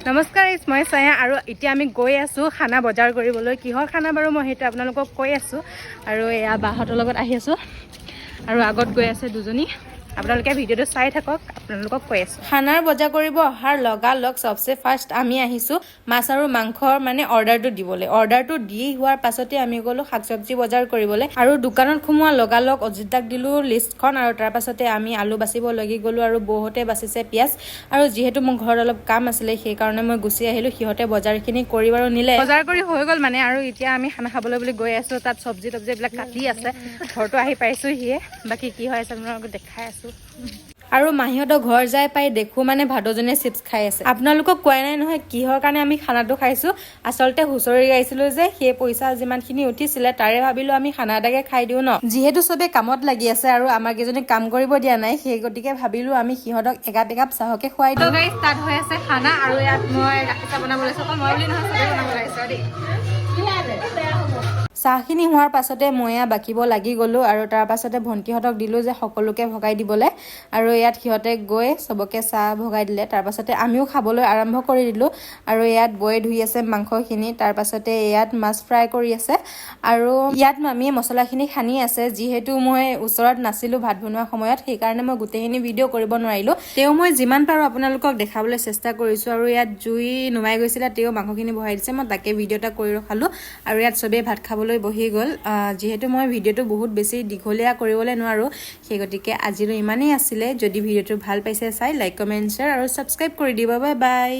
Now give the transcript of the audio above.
নমস্কাৰ, মই ছায়া আৰু এতিয়া আমি গৈ আছোঁ খানা বজাৰ কৰিবলৈ। কিহৰ খানা বাৰু মই সেইটো আপোনালোকক কৈ আছোঁ। আৰু এয়া বাহঁতৰ লগত আহি আছোঁ আৰু আগত গৈ আছে দুজনী। আপোনালোকে ভিডিঅ'টো চাই থাকক, আপোনালোকক কৈ আছোঁ। খানাৰ বজাৰ কৰিব অহাৰ লগালগ চবচে ফাৰ্ষ্ট আমি আহিছোঁ মাছ আৰু মাংসৰ অৰ্ডাৰটো দিবলৈ। অৰ্ডাৰটো দি হোৱাৰ পাছতে আমি গ'লোঁ শাক চব্জি বজাৰ কৰিবলৈ আৰু দোকানত সোমোৱাৰ লগালগ অজিতাক দিলোঁ লিষ্টখন আৰু তাৰ পাছতে আমি আলু বাচিব লাগি গ'লোঁ আৰু বৌহঁতে বাচিছে পিঁয়াজ। আৰু যিহেতু মোৰ ঘৰত অলপ কাম আছিলে সেইকাৰণে মই গুচি আহিলোঁ। সিহঁতে বজাৰখিনি কৰি বাৰু নিলে, বজাৰ কৰি হৈ গ'ল আৰু এতিয়া আমি খানা খাবলৈ বুলি গৈ আছোঁ। তাত চব্জি এইবিলাক কাটি আছে। ঘৰটো আহি পাইছোঁহিয়ে, বাকী কি হৈ আছে আপোনালোকক দেখাই আছোঁ। আৰু মাহীহঁতৰ ঘৰ যাই পাই দেখো ভাদজনীয়ে চিপছ খাই আছে। আপোনালোকক কোৱাই নাই নহয় কিহৰ কাৰণে আমি খানাটো খাইছোঁ। আচলতে হুঁচৰি গাইছিলোঁ যে সেই পইচা যিমানখিনি উঠিছিলে তাৰে ভাবিলোঁ আমি খানা এটাকে খাই দিওঁ ন। যিহেতু চবে কামত লাগি আছে আৰু আমাৰ কেইজনী কাম কৰিব দিয়া নাই, সেই গতিকে ভাবিলোঁ আমি সিহঁতক একাপ চাহকে খুৱাই দিওঁ। ষ্টাৰ্ট হৈ আছে খানা আৰু ইয়াত মই গাখীৰ চাহ বনাব লৈছোঁ। অকল মই বুলি নহয়, চবেই বনাব লাগিছে দেই। চাহখিনি হোৱাৰ পাছতে মই বাকিব লাগি গ'লোঁ আৰু তাৰ পাছতে ভণ্টিহঁতক দিলোঁ যে সকলোকে ভগাই দিবলৈ। আৰু ইয়াত সিহঁতে গৈ চবকে চাহ ভগাই দিলে। তাৰ পাছতে আমিও খাবলৈ আৰম্ভ কৰি দিলোঁ। আৰু ইয়াত বৌয়ে ধুই আছে মাংসখিনি, তাৰ পাছতে ইয়াত মাছ ফ্ৰাই কৰি আছে আৰু ইয়াত মামীয়ে মছলাখিনি সানি আছে। যিহেতু মই ওচৰত নাছিলোঁ ভাত বনোৱা সময়ত, সেইকাৰণে মই গোটেইখিনি ভিডিঅ' কৰিব নোৱাৰিলোঁ। তেওঁ মই যিমান পাৰোঁ আপোনালোকক দেখাবলৈ চেষ্টা কৰিছোঁ। আৰু ইয়াত জুই নুমাই গৈছিলে, তেওঁ মাংসখিনি বহাই দিছে, মই তাকে ভিডিঅ' এটা কৰি ৰখালোঁ। আৰু ইয়াত চবেই ভাত খাবলৈ বহি গ'ল। যিহেতু মই ভিডিঅ'টো বহুত বেছি দীঘলীয়া কৰিবলৈ নোৱাৰোঁ, সেই গতিকে আজিলৈ ইমানেই আছিলে। যদি ভিডিঅ'টো ভাল পাইছে চাই লাইক, কমেণ্ট, শ্বেয়াৰ আৰু ছাবস্ক্ৰাইব কৰি দিব। Bye bye.